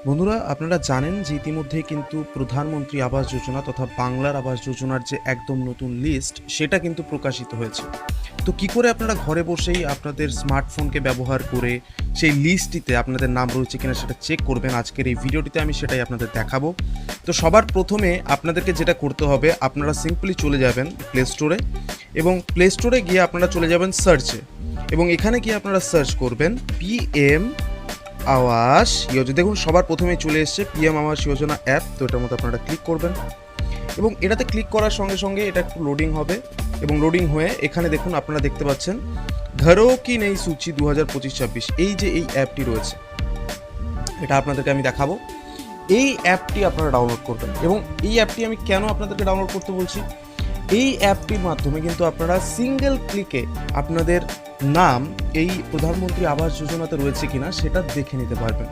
বন্ধুরা, আপনারা জানেন যে ইতিমধ্যেই কিন্তু প্রধানমন্ত্রী আবাস যোজনা তথা বাংলার আবাস যোজনার যে একদম নতুন লিস্ট সেটা কিন্তু প্রকাশিত হয়েছে। তো কি করে আপনারা ঘরে বসেই আপনাদের স্মার্টফোনকে ব্যবহার করে সেই লিস্টটিতে আপনাদের নাম রয়েছে কিনা সেটা চেক করবেন, আজকের এই ভিডিওটিতে আমি সেটাই আপনাদের দেখাবো। তো সবার প্রথমে আপনাদেরকে যেটা করতে হবে, আপনারা সিম্পলি চলে যাবেন প্লে স্টোরে এবং প্লে স্টোরে গিয়ে আপনারা চলে যাবেন সার্চে এবং এখানে গিয়ে আপনারা সার্চ করবেন পিএম আবাস যোজনা। দেখুন সবার প্রথমে চলে এসছে পিএম আবাস যোজনা অ্যাপ। তো এটার মধ্যে আপনারা ক্লিক করবেন এবং এটাতে ক্লিক করার সঙ্গে সঙ্গে এটা একটু লোডিং হবে এবং লোডিং হয়ে এখানে দেখুন আপনারা দেখতে পাচ্ছেন ঘরো কি নেই সূচি 2025-26, এই যে এই অ্যাপটি রয়েছে এটা আপনাদেরকে আমি দেখাবো। এই অ্যাপটি আপনারা ডাউনলোড করবেন এবং এই অ্যাপটি আমি কেন আপনাদেরকে ডাউনলোড করতে বলছি, এই অ্যাপটির মাধ্যমে কিন্তু আপনারা সিঙ্গেল ক্লিকে আপনাদের নাম এই প্রধানমন্ত্রী আবাস যোজনাতে রয়েছে কিনা সেটা দেখে নিতে পারবেন।